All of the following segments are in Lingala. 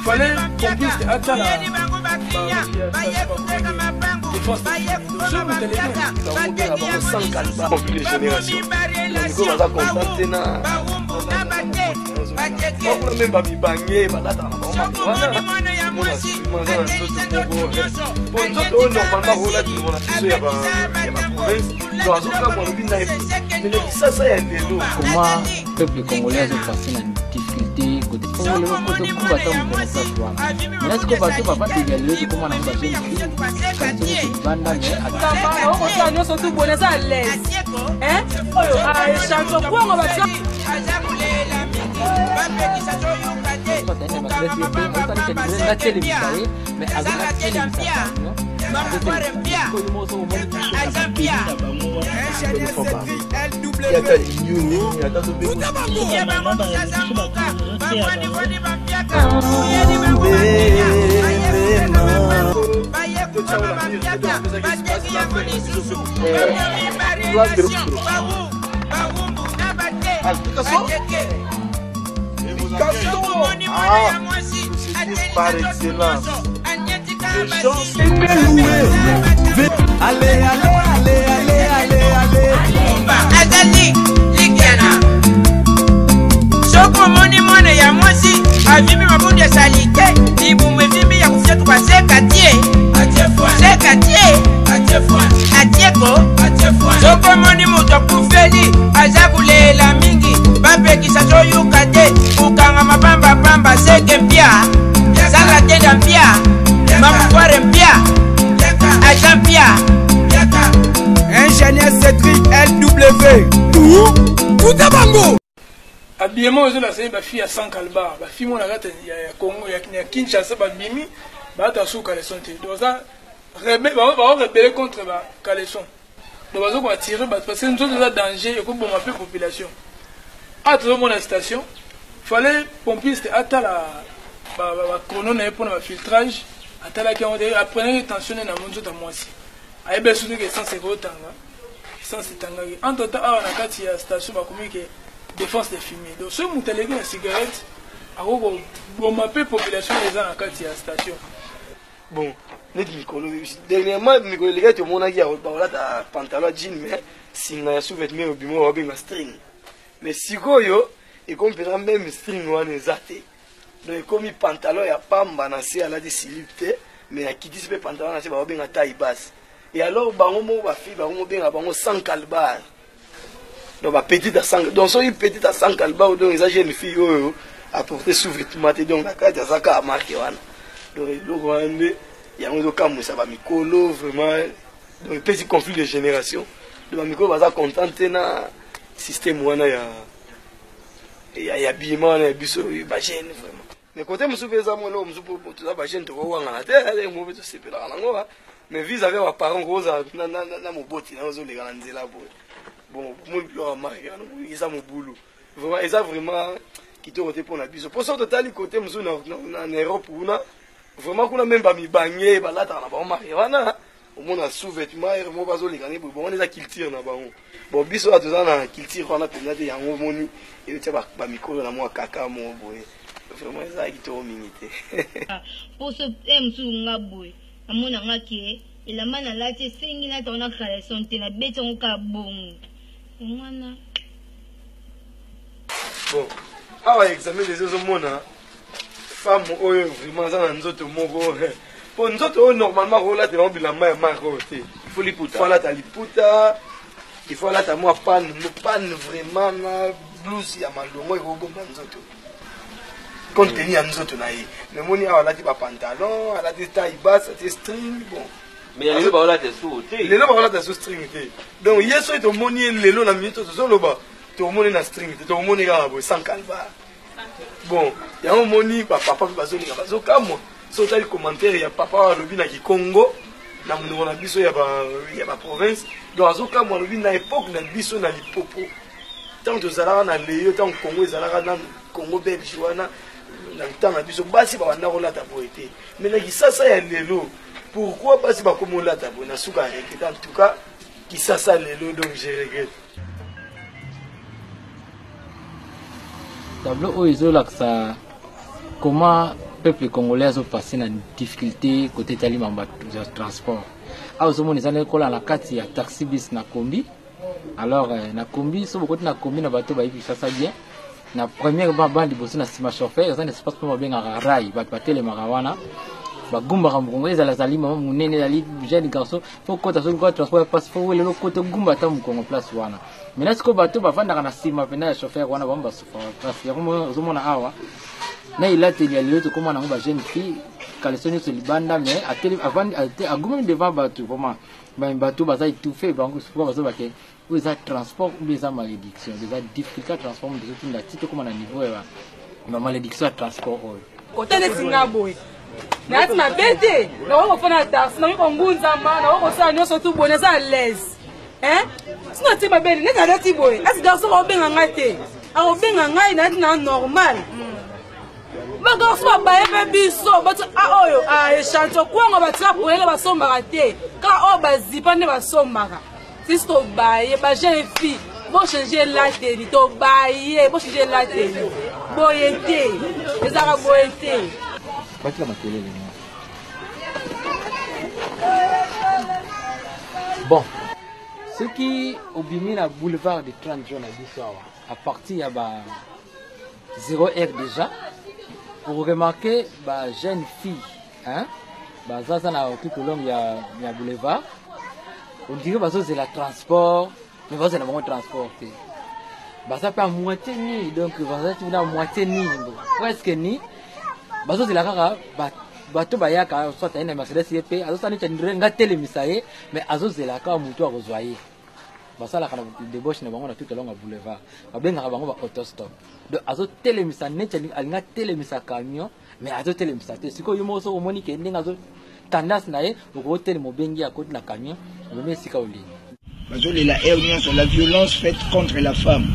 fallait qu'on puisse attendre la défense de génération. Comment le peuple congolais a passé la difficulté côté congolais côté combattant pour ça toi. Mais est-ce que bateau va pas égaler comment on va passer banda mais attends on s'en est surtout bonne ça à l'aise. Hein? Ah chanson quoi on va faire? Mais avec la télévision par excellence. Allez, allez, allez, allez, allez, allez. Azali, Ligiana. Soko moni mone ya mosi, avimi mabundi ya salite, ibume vimi ya kufia tukaseka tie. Seka tie. Atieko. Soko moni muto kufeli, azabulela mingi, bape kisacho yukate, ukanga mapamba pamba seke mpia. Sala tenda mpia, mamukware mpia, aja mpia. Ingénieur Cédric LW. Tout à bango. Habillement aux la c'est ma fille à 100 kalba, ma fille mon agate ya Congo ya Kinshasa ba bimi, ba ta sou caleçon te. Donc ça rebelle contre ba caleçon. Donc bazo ko tirer parce que nous sommes dans danger et ko bon ma population. À tout mon station, fallait pompiste ata la ba chrono na pour le filtrage, ata la qui on apprenez tensionner na monzo ta moisi. Aye be sunu ke sans se votanga. Sans se tanga. En tout temps à la kati ya station ba komiki défense des fumiers. Donc ce moutelegi la cigarette a bon ma population les gens à kati ya station. Bon, dernièrement Nicolas tout le monde a dit ta pantalon jean mais singa ya sous-vêtement au bimo wa benga string. Mais sikoyo et comprend même string wana ezate. Donc comme pantalon ya pamba na se ala de silipte mais ya kiti se pantalon na se ba benga taille basse. Et alors bango mo ba fi bango benga bango 100 kalbar. Donc ba petite à 100 donc so petite à 100 kalbar donc les jeunes filles a porter sous-vêtement donc la carte ça ka marqué wana. Donc il y a un peu ça va mikolo vraiment donc petit conflit de génération. Donc mikolo va ça contenter na système wana ya habillement na biso ba jeune vraiment. Mais côté musupeza mona musupo tout ça ba jeune to wanga na te mo beto sepela ngo mais vis-à-vis wa parents rosa na moboti na zo lega na nzela bon mo bio marqué ils a mon boulot vraiment ils a vraiment quitté côté pour na biso pour ça total côté musu na Europe una vraiment kuna même ba mi bangé ba lata na ba marqué wana au monde a sous-vêtement et mo bazo lega ni bon on les a culture na bango bon biso a toza na culture wana penate yango moni et tu ba mikolo na mo kaka mo boye vraiment ils a quitté au minité pour ce musu ngaboy amona ngaki il a mana lati singi na tona kala sonte na beto ka bon mwana bon awa examen des autres mona femme oyo vraiment ça na nzoto moko pour nzoto normalement rola te on bilamba ya maroté il faut liputa voilà ta liputa il faut la ta moi pan vraiment na blouse ya malongo ko bomba nzoto contenu ya nzoto na ye mais moni awa la ti ba pantalon ala ti taille basse ti string bon mais lelo ba ola te sous te lelo ba ola te sous string te donc yeso to moni lelo na minute to zo loba to moni na string te to moni ga bo 100 kalba bon ya moni ba papa ba zo ni ba zo kamo so tali commentaire ya papa lobi na ki Congo na mungo na biso ya ba province donc zo kamo lobi na époque na biso na lipopo tant to zala na leyo tant Congo zala na Congo belge wana na temps na biso basi ba wana ko lata boete mais na kisasa ya lelo pourquoi basi ba komo lata bo na suka regrette en tout cas kisasa lelo donc je regrette tableau oyo ezolakisa comment peuple congolais a passé une difficulté côté tali de transport. Ah, au moins les années qu'on a la carte, il y a taxi bis na combi. Alors na combi, so beaucoup na combi na bateau baïbi ça bien. Na première bande de bosser na sima chauffeur, ça ne se passe pas bien à rail, bateau les marawana. Bagumba kamkongo ezala zali mama munene zali jeune garçon faut kota so ko transport passe faut le côté gumba ta mukongo place wana mais est-ce que bateau bavanda kana sima pena chauffeur wana bamba souffre parce que comme zomona awa na il a tenu le to comment na ba jeune fille kalesoni sur libanda mais avant aguma devant bateau vraiment ba bateau baza étouffé bango souffre baza baké ou ça transport ou des malédiction des difficultés transport des autres la titre comme na niveau ya malédiction transport côté de Singapore nati na bete na wako fana taxi na wako ngunza ma na wako sa nyoso tu bonne ça l'aise sino ti mabele ne kana ti boy asi garso ko benga ngate a ko benga ngai na ti na normal ba garso ba ebe biso ba a oyo a chanto kwanga ba tra ponele ba somba kate ka o ba zipa ne ba somba ka sisto ba ye ba jeune fille bo changer la tête to ba ye bo changer la tête boyente ezaka boyente. Bon, ce qui au bimina boulevard de 30 jours à partir de 0 heure déjà, pour remarquer la jeune fille, hein, ça tout au long il y a boulevard, on dirait que c'est la transport, mais c'est le transport. Ça peut à moitié ni, donc ça à moitié ni, presque ni. Bazo c'est la rara bato bayaka soit une Mercedes EP azo ça ni nga telemisaye mais azo c'est la ka mutu a rezoyer basa la kana débauche na bango na tout au long à boulevard babenga bango ba autostop donc azo telemisa neti nga telemisa camion mais azo telemisa te siko yumo so omoni ke ndinga azo tendance na ye ko tele mobengi à côté na camion mais sika oli bazo la erreur sur la violence faite contre la femme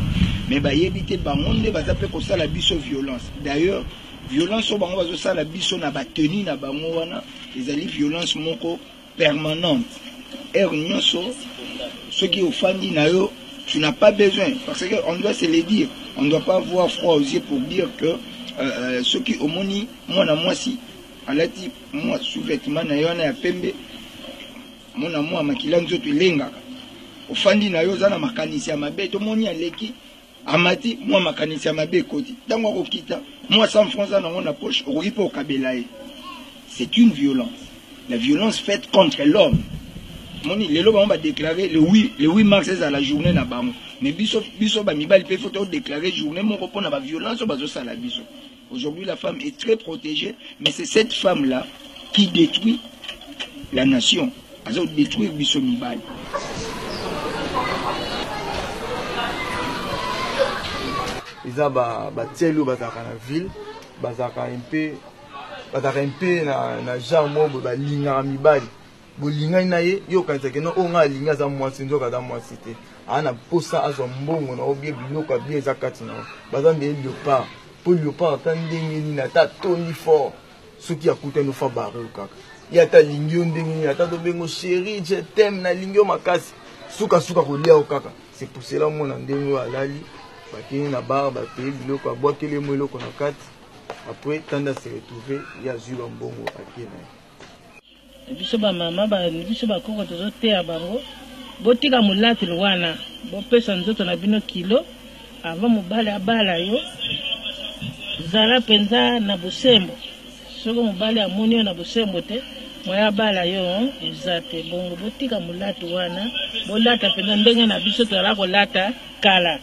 mais ba yebite bango nde bazape ko sala biso violence d'ailleurs violence au bango bazo sala biso na bateni na bango wana ezali violence moko permanente nyonso ce qui offandi na yo tu n'as pas besoin parce que on doit se le dire on ne doit pas avoir froid aux yeux pour dire que ceux qui omoni moi na moi si alati moi sous-vêtement na yo na ya pembe mona moi makila nzoto elengaka offandi na yo zana makanisi ya mabe to moni aleki amati moi makanisi ya mabe koti tango kokita moi sans francs dans mon poche au kabelaye. C'est une violence, la violence faite contre l'homme. Moni les lois on va déclarer le 8 mars c'est à la journée na bango mais biso ba mibali pe faut déclarer journée mon repos na ba violence bazo sala biso. Aujourd'hui la femme est très protégée mais c'est cette femme là qui détruit la nation, azo détruire biso mibali. Iza ba tielo bazaka na ville bazaka un peu na jambo ba linga mibali bolinga na ye yo kanza ke no onga linga za mwasi nzoka za mwasi te ana posa azo mbongo na obie biloko bien za kati na bazambe leopard pour leopard tandenge ni na ta toni fort soki akuta no fa barre kaka ya ta lingio ndenge ya ta do bengo chérie je t'aime na lingio makasi suka ko lia kaka c'est pour cela mon ndenge alali bakini na bar ba paye biloko abwakele moloko na kati après tanda se retrouver ya zula mbongo akena biso ba mama ba biso ba koko tozo te ya bango botika mulati wana bopesa nzoto na bino kilo avant mobali abala yo zala penza na busembo soko mobali amoni yo na busembo te moya bala yo ezate bongo botika mulati wana bolata penza ndenge na biso tola ko lata kala.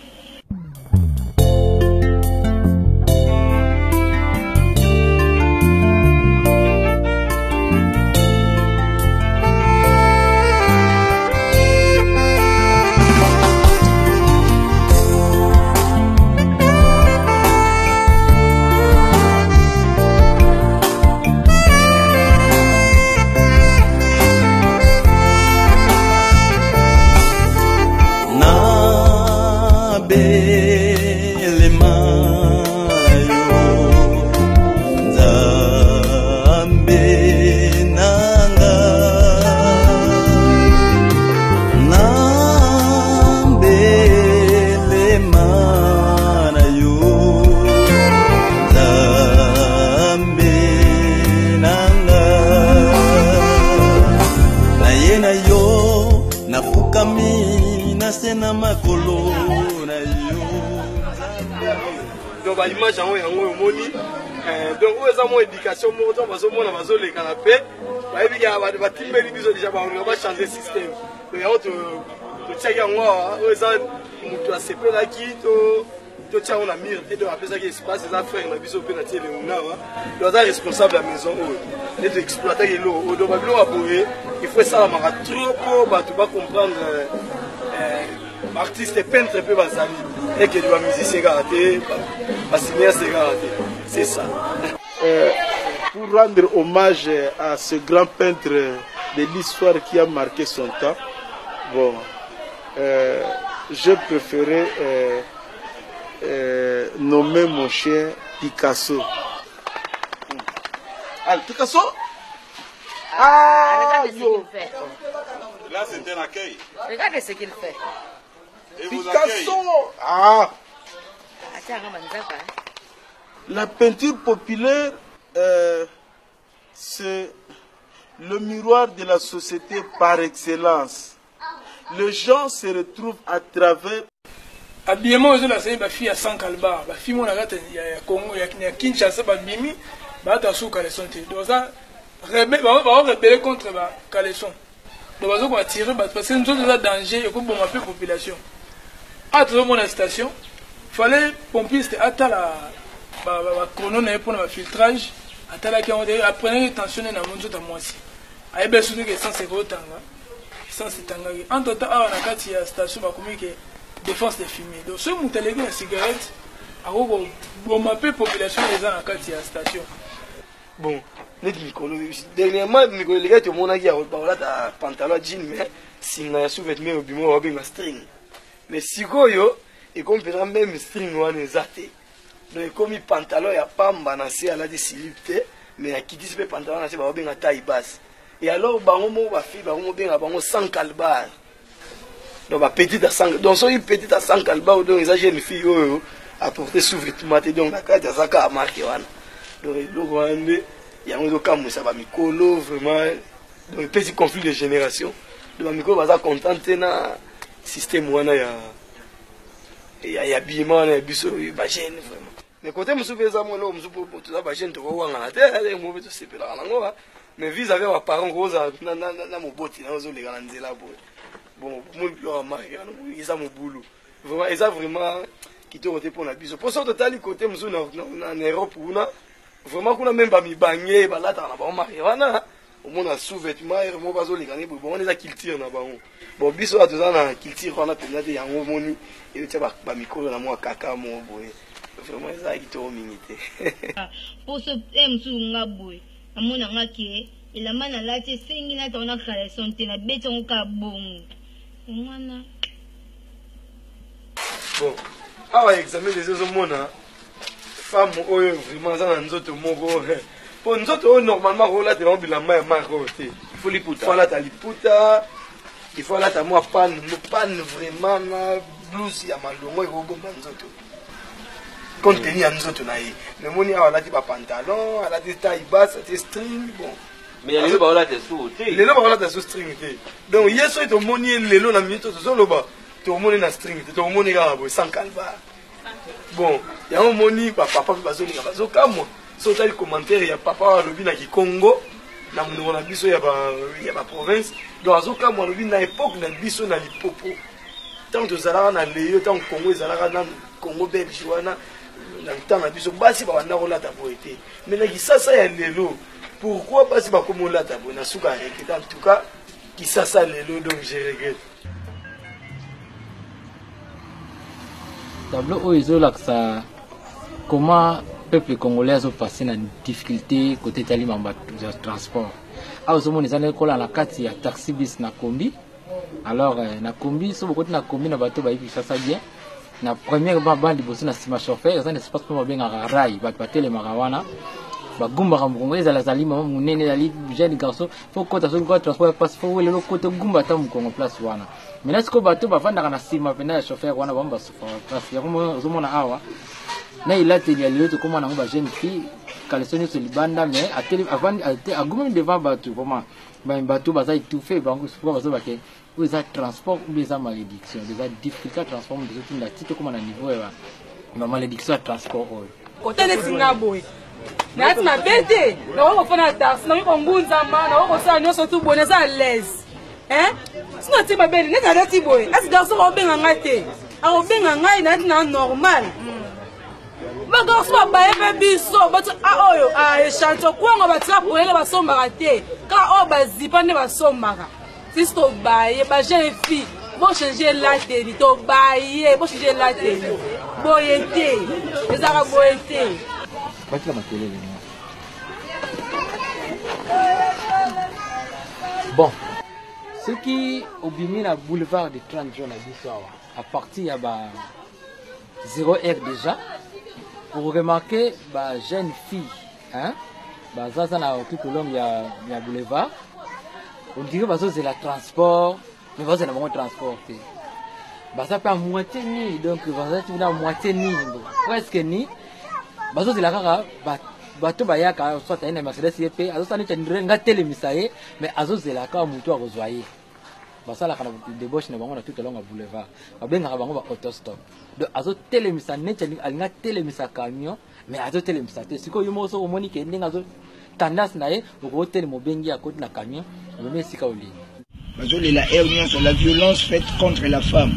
donc l'image en haut et en haut moni donc où est-ce mon éducation mon temps parce que mon avazo les canapés bah il y a des timbeli biso déjà bah on va changer système donc on te tient en haut où est-ce tu as CP là qui to tiens on a mis et donc après ça qui se passe les affaires on a biso pe na tiele on a donc ça responsable la maison où d'être exploiter l'eau au donc l'eau à boire il faut ça mara trop bah tu vas comprendre artiste peintre peu bazali et que doit musicien garaté cinéaste garaté c'est ça pour rendre hommage à ce grand peintre de l'histoire qui a marqué son temps bon je préférais nommer mon chien Picasso. Ah, Picasso? Regardez ce qu'il fait. Là, c'est un accueil. Regardez ce qu'il fait. Picasso. Ah. La peinture populaire, c'est le miroir de la société par excellence. Les gens se retrouvent à travers. Habillement, je la sais, ma fille à 100 kalbar, ma fille, mon agate, il y a Congo, il y a Kinshasa, Bimi, bah, sous Caleçon. Donc, ça, rebeller contre la Caleçon. Donc, on va tirer, parce que nous avons un danger, et comme on m'appelle population. À tout mon station, il fallait pompiste à la chrono pour le filtrage, à la qui ont appris tensionner dans mon jeu à moi aussi. À ébé surtout que sans c'est autant, sans c'est tanga. En tout temps, on a quatre stations à communiquer. Défense des fumiers. Donc, ce qui est une cigarette, on m'appelle population des gens à la station. Bon, dernièrement, les gars, tout le monde a dit que pantalon jean, mais si on a sous-vêtement au bureau, on a un string. Mais si on a même string, on a un zaté. Donc, comme il pantalon, il y a pas un des slip, mais il dit que pantalon, il y a une taille basse. Et alors, on a fait 100 calbars. Donc, petite à 5, donc, soit petite à 5 calbars, donc, les jeunes filles à porter sous-vêtements, donc, la carte, ça a marqué. Donc, il y a un cas où ça va me coller vraiment. Donc, petit conflit de génération. Donc, je suis content de le système où il y a habillement, il y a des vraiment. Mais quand je suis venu à moi, je suis venu à moi, mais vis-à-vis de mes parents, je suis venu à mon boti, je suis venu à mon bon, ils ont mon boulot. Vraiment, ils ont vraiment quitté pour la bise. Pour ça, total, côté, je suis en Europe, vraiment, on a même pas mis bagné, là, on a marijuana. Au moins, on a sous-vêtements, on a les gagner, on a des cultures. Bon, biso, on a des cultures, on a des moni, et tu as des micros, on a moi, caca, mon boy. Vraiment, ça qui t'ont minité. Pour ce thème, boy, à mon avis, il a mal à la tête, c'est une autre, on a créé son thé, la bête, on a bon. Bon, ah, examen des autres monde, femme, vraiment, ça, nous autres, pour nous autres, normalement, on a des gens qui ont il faut les puta. Il faut la liputa, il faut la moi panne vraiment, blues, il y a mal, moi, il faut bomber nous autres. Compte tenu à nous autres, mais mon y a des pantalons, elle a des tailles basses, des strings, bon. Mais il y a les gens qui sont les gens qui sont string. Donc, il y a ceux qui ont monnaie, les gens qui ont monnaie na string, qui ont monnaie sans calva. Bon, il y a un monnaie, papa, si tu as des commentaires, il y a papa qui Congo, il y a la province. Donc, il y a l'époque, il y a l'époque, il y a l'époque. Tant que tu as dans le tant que Congo, tu as dans Congo belge, dans le temps, tu as dans ta poété. Mais ça, il y a l'élo. Pourquoi pas si comme on l'a tabou, en tout cas, qui ça les lots, donc je regrette. Tableau où ils ont ça, comment le peuple congolais a passé dans difficulté côté talibans de transport. Ah, au moment où ils allaient coller à la carte, il y a taxi bis na combi. Alors, na combi, sur le côté na combi, na bateau, bah, il ça bien. Na première bande de bosser na sima chauffeur, ça ne se passe pas bien à rail, bateau les marawana. Gumba Kongo za lazali mama munene ali jeune garçon faut que tu sois transport passe faut le côté gumba ta mukongo place wana mais siko bato bavanda kana sima pena chauffeur wana bamba souffre place ya como zomona awa na ilate ya leo comme na ngba jeune fille kalesoni sur libanda mais avant aguma devant bato vraiment bato baza étouffé bango souffre bazo bake où ça transport ou les malédiction des difficultés transport de tout la titre comme na niveau ma malédiction ya transport oyo kote neti nga boye nayati mabe te nakokofana taxi nakokongunzama nakokosala nyonso tu boye naza alaise sino ti mabe neti alati boye asi garso akobenga ngai te akobenga ngai nayati na normal bagarso babaye mpe biso bati oyo echanto kwango batika polele basombaka te kaka oyo bazipa nde basombaka sisi tobaye bajeune fille bochange lateli tobaye bochange lateli boye te ezaka boye te batika makelele bon ce qui obimi na boulevard de 30 jours na biso awa à partir ya ba 0 heure déjà pour remarquer ba jeune fille bazaza na tout le long ya boulevard on dirait bazozela transport mais bazozela bango transport te baza pe à moitié ni donc baza tu na moitié ni presque ni bazozela kaka bato bayaka soit na Mercedes yepe azosana tendire nga telemisa ye mais azozela ka mutu akozwa ye basala kana débauche na bango na tout le long ya boulevard babengaka bango ba autostop donc azo telemisa neti alinga telemisa camion mais azo telemisa te siko yo moso omoni ke ndinga azo tendance na ye oko telemo bengi ya côté na camion mais sika oli bazolela erreur sur la violence faite contre la femme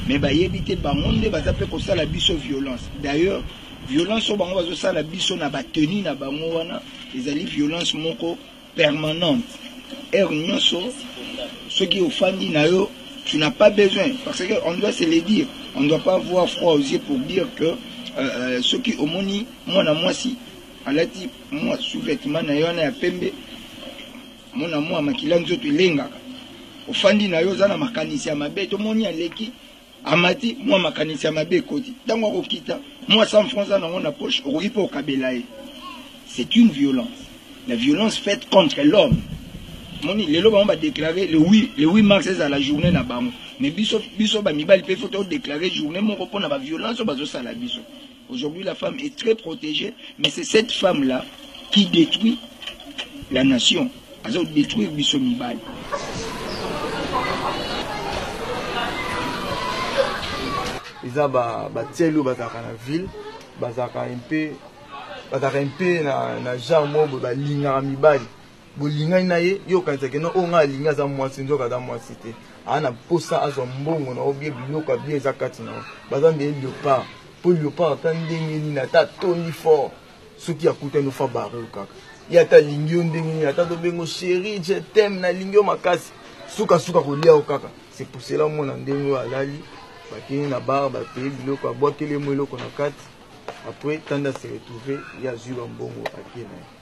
mais bayebi te bango nde bazape kosala biso violence d'ailleurs violence au bango bazosala biso na bateni na bango wana ezali violence moko permanente erreur ce qui offendit nayo tu n'as pas besoin parce que on doit se le dire on ne doit pas avoir froid aux yeux pour dire que ceux qui omoni moi na moi si alati moi sous-vêtement na yo na ya pembe mona moi makila nzoto elengaka offendit nayo za na makanisi ya mabe to moni aleki amati moi makanisi ya mabe koti tango kokita moi 100 francs za na poche okoki po kabela ye c'est une violence la violence faite contre l'homme moni lelo ba déclarer le 8 mars c'est la journée na bango mais biso ba mibali pe faut déclarer journée moko pona ba violence bazo sala biso. Aujourd'hui la femme est très protégée mais c'est cette femme là qui détruit la nation azo détruire biso mibali. Iza ba tielo bazaka na ville bazaka un peu na genre mo ba linga mibali bolinga na ye yo kanisa ke no onga linga za mwasi nzoka za mwasi te ana posa azo mbongo na obie biloko abie za kati na baza nde léopard po léopard ta ndenge ni na ta toni fort soki akuta no fa baro kaka ya ta lingio ndenge ni ata do bengo chérie je t'aime na lingio makasi suka kolia o kaka c'est pour cela mona ndenge alali bakini na bar ba pe biloko abwakele mo eloko na kati après tanda se retrouver ya zuba mbongo akena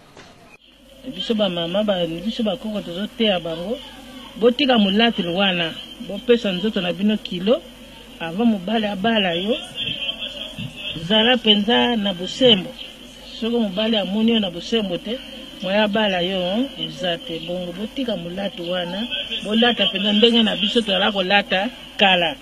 biso ba mama biso bakoko tozoteya bango botika molatili wana bopesa nzoto na bino kilo avant mobali abala yo zala penza na bosembo soko mobali amoni yo na bosembo te moya abala yo eza te bongo botika molati wana bolata penza ndenge na biso tozala kolata kala.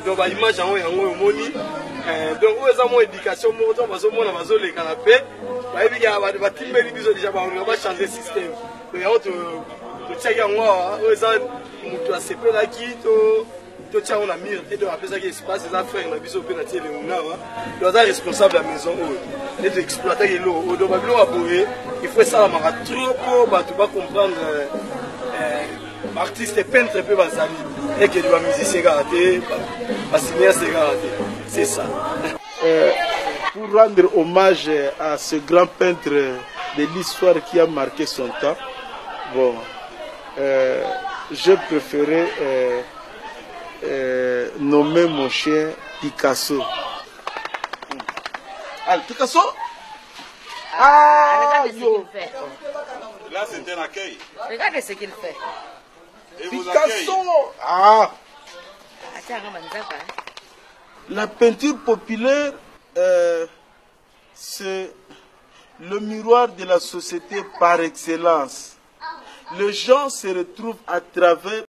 Donc bah image en haut moni donc où est-ce mon éducation mon temps parce que mon amazo les canapés bah il y a bah timbeli biso déjà bah on va changer système donc ya autre to check en moi où est-ce mutu a sepe la qui to tia on a mire et donc après ça qui espace ça faire na biso pe na tiele una donc ça responsable la maison où et d'exploiter l'eau donc bah l'eau à boire il faut ça la mara trop bah tu vas comprendre artiste peintre peu bazali et que les musiciens gardés, les cinéastes gardés. C'est ça. Pour rendre hommage à ce grand peintre de l'histoire qui a marqué son temps, bon, je préférais nommer mon chien Picasso. Ah, Picasso? Regarde ce qu'il fait. Là, c'est un accueil. Regarde ce qu'il fait. Et vous Picasso! Ah! La peinture populaire, c'est le miroir de la société par excellence. Les gens se retrouvent à travers